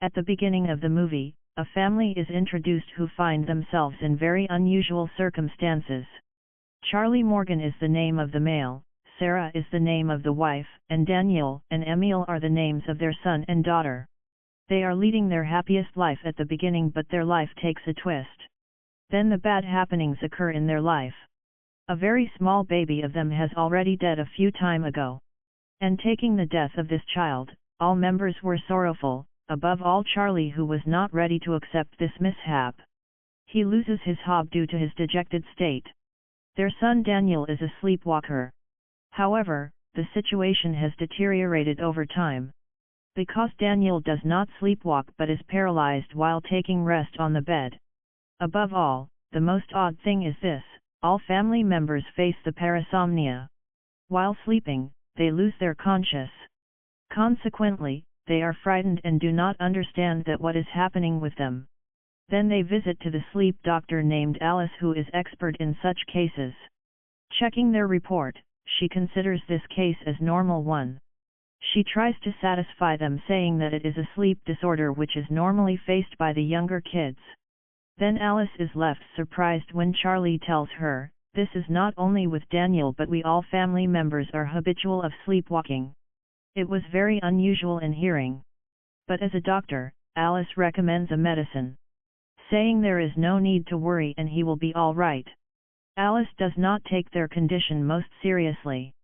At the beginning of the movie, a family is introduced who find themselves in very unusual circumstances. Charlie Morgan is the name of the male, Sarah is the name of the wife, and Daniel and Emil are the names of their son and daughter. They are leading their happiest life at the beginning, but their life takes a twist. Then the bad happenings occur in their life. A very small baby of them has already died a few time ago. And taking the death of this child, all members were sorrowful, above all Charlie, who was not ready to accept this mishap. He loses his job due to his dejected state. Their son Daniel is a sleepwalker. However, the situation has deteriorated over time. Because Daniel does not sleepwalk but is paralyzed while taking rest on the bed. Above all, the most odd thing is this: all family members face the parasomnia. While sleeping, they lose their conscience. Consequently, they are frightened and do not understand that what is happening with them. Then they visit to the sleep doctor named Alice, who is expert in such cases. Checking their report, she considers this case as normal one. She tries to satisfy them, saying that it is a sleep disorder which is normally faced by the younger kids. Then Alice is left surprised when Charlie tells her, "This is not only with Daniel but we all family members are habitual of sleepwalking." It was very unusual in hearing. But as a doctor, Alice recommends a medicine, saying there is no need to worry and he will be all right. Alice does not take their condition most seriously.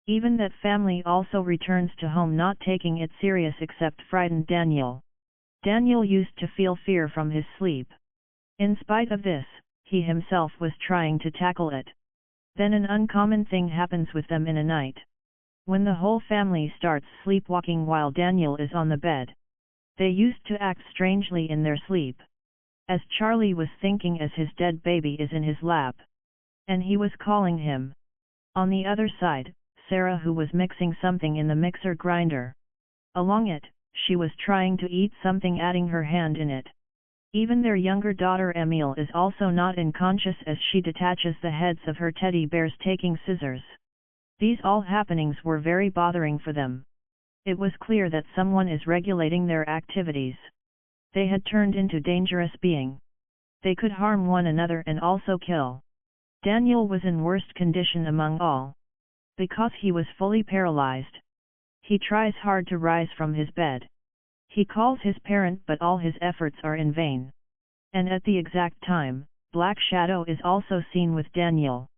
Even that family also returns to home not taking it serious except frightened Daniel. Daniel used to feel fear from his sleep. In spite of this, he himself was trying to tackle it. Then an uncommon thing happens with them in a night. When the whole family starts sleepwalking while Daniel is on the bed. They used to act strangely in their sleep. As Charlie was thinking as his dead baby is in his lap. And he was calling him. On the other side, Sarah, who was mixing something in the mixer grinder. Along it, she was trying to eat something, adding her hand in it. Even their younger daughter Emil is also not unconscious as she detaches the heads of her teddy bears taking scissors. These all happenings were very bothering for them. It was clear that someone is regulating their activities. They had turned into dangerous beings. They could harm one another and also kill. Daniel was in worst condition among all. Because he was fully paralyzed. He tries hard to rise from his bed. He calls his parent, but all his efforts are in vain. And at the exact time, Black Shadow is also seen with Daniel.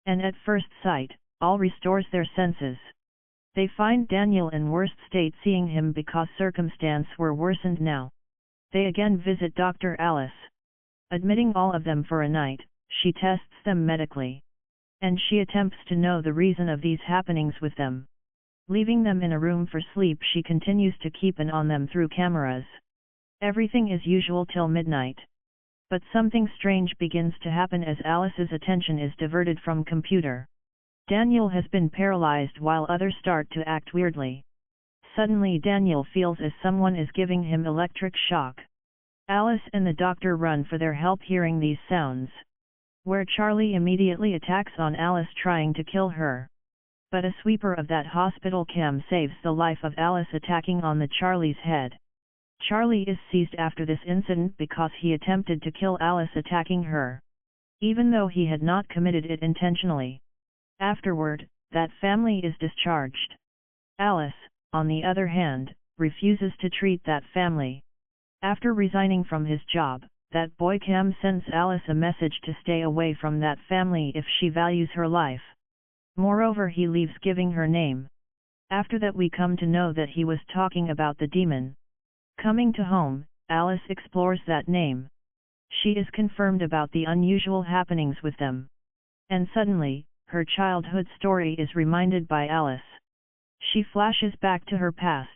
And at first sight, all restores their senses. They find Daniel in worst state, seeing him because circumstances were worsened now. They again visit Dr. Alice. Admitting all of them for a night, she tests them medically. And she attempts to know the reason of these happenings with them. Leaving them in a room for sleep, she continues to keep an eye on them through cameras. Everything is usual till midnight. But something strange begins to happen as Alice's attention is diverted from computer. Daniel has been paralyzed while others start to act weirdly. Suddenly Daniel feels as someone is giving him electric shock. Alice and the doctor run for their help hearing these sounds. Where Charlie immediately attacks on Alice, trying to kill her. But a sweeper of that hospital cam saves the life of Alice, attacking on the Charlie's head. Charlie is seized after this incident because he attempted to kill Alice, attacking her. Even though he had not committed it intentionally. Afterward, that family is discharged. Alice, on the other hand, refuses to treat that family. After resigning from his job, that boy Cam sends Alice a message to stay away from that family if she values her life. Moreover, he leaves giving her name. After that we come to know that he was talking about the demon. Coming to home, Alice explores that name. She is confirmed about the unusual happenings with them. And suddenly, her childhood story is reminded by Alice. She flashes back to her past.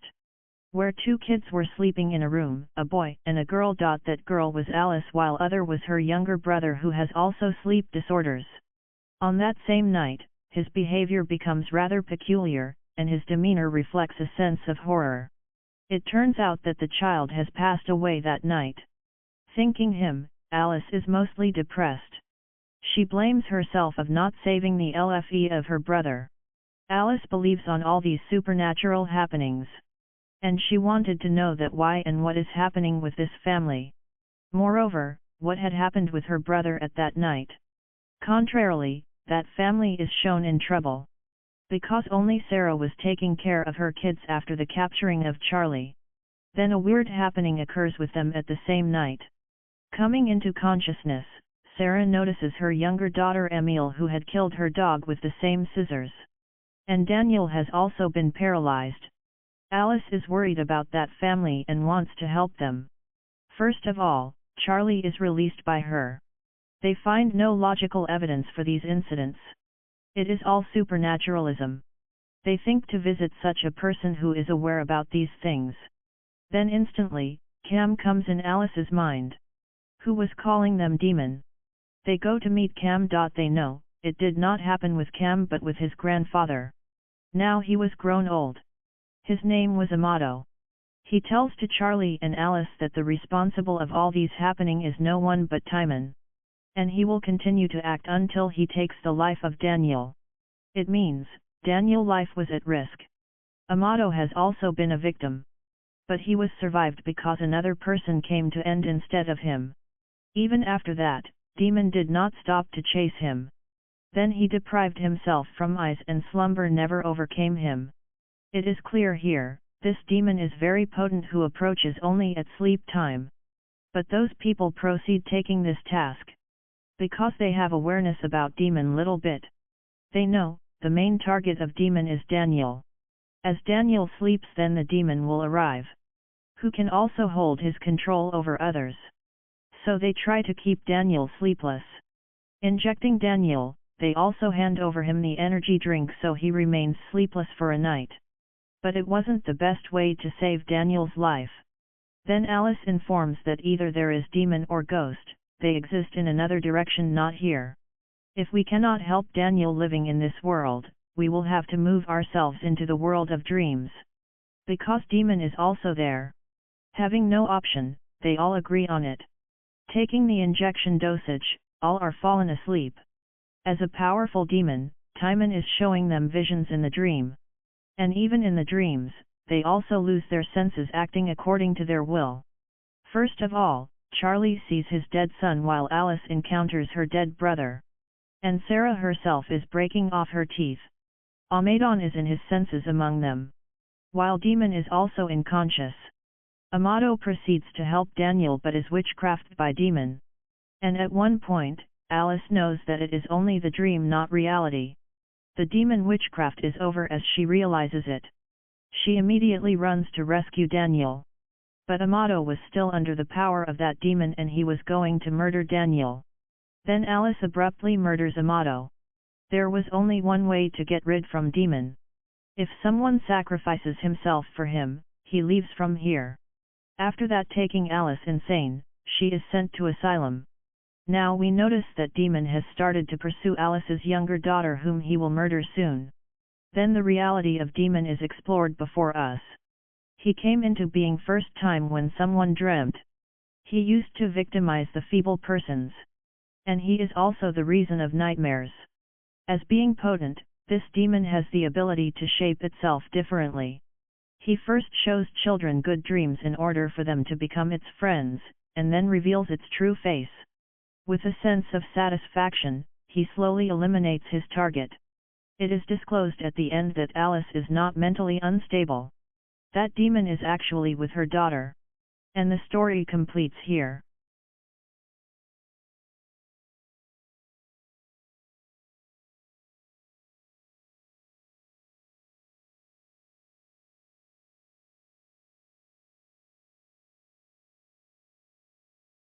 Where two kids were sleeping in a room, a boy and a girl. That girl was Alice, while other was her younger brother, who has also sleep disorders. On that same night, his behavior becomes rather peculiar, and his demeanor reflects a sense of horror. It turns out that the child has passed away that night. Thinking him, Alice is mostly depressed. She blames herself of not saving the life of her brother. Alice believes on all these supernatural happenings. and she wanted to know that why and what is happening with this family. Moreover, what had happened with her brother at that night. Contrarily, that family is shown in trouble. Because only Sarah was taking care of her kids after the capturing of Charlie. Then a weird happening occurs with them at the same night. Coming into consciousness, Sarah notices her younger daughter Emile, who had killed her dog with the same scissors. And Daniel has also been paralyzed. Alice is worried about that family and wants to help them. First of all, Charlie is released by her. They find no logical evidence for these incidents. It is all supernaturalism. They think to visit such a person who is aware about these things. Then instantly, Cam comes in Alice's mind. Who was calling them demon? They go to meet Cam. They know, it did not happen with Cam but with his grandfather. Now he was grown old. His name was Amato. He tells to Charlie and Alice that the responsible of all these happening is no one but Timon. And he will continue to act until he takes the life of Daniel. It means, Daniel's life was at risk. Amato has also been a victim. But he was survived because another person came to end instead of him. Even after that, Demon did not stop to chase him. Then he deprived himself from eyes and slumber never overcame him. It is clear here, this demon is very potent who approaches only at sleep time. But those people proceed taking this task. Because they have awareness about demon little bit. They know, the main target of demon is Daniel. As Daniel sleeps then the demon will arrive. Who can also hold his control over others. So they try to keep Daniel sleepless. Injecting Daniel, they also hand over him the energy drink so he remains sleepless for a night. But it wasn't the best way to save Daniel's life. Then Alice informs that either there is demon or ghost. They exist in another direction, not here. If we cannot help Daniel living in this world, we will have to move ourselves into the world of dreams. Because demon is also there. Having no option, they all agree on it. Taking the injection dosage, all are fallen asleep. As a powerful demon, Timon is showing them visions in the dream. And even in the dreams, they also lose their senses acting according to their will. First of all, Charlie sees his dead son while Alice encounters her dead brother. And Sarah herself is breaking off her teeth. Amadon is in his senses among them. While Demon is also unconscious. Amato proceeds to help Daniel but is witchcrafted by Demon. And at one point, Alice knows that it is only the dream not reality. The demon witchcraft is over as she realizes it. She immediately runs to rescue Daniel. But Amato was still under the power of that demon and he was going to murder Daniel. Then Alice abruptly murders Amato. There was only one way to get rid from demon. If someone sacrifices himself for him, he leaves from here. After that, taking Alice insane, she is sent to asylum. Now we notice that demon has started to pursue Alice's younger daughter whom he will murder soon. Then the reality of demon is explored before us. He came into being first time when someone dreamt. He used to victimize the feeble persons. And he is also the reason of nightmares. As being potent, this demon has the ability to shape itself differently. He first shows children good dreams in order for them to become its friends, and then reveals its true face. With a sense of satisfaction, he slowly eliminates his target. It is disclosed at the end that Alice is not mentally unstable. That demon is actually with her daughter. And the story completes here.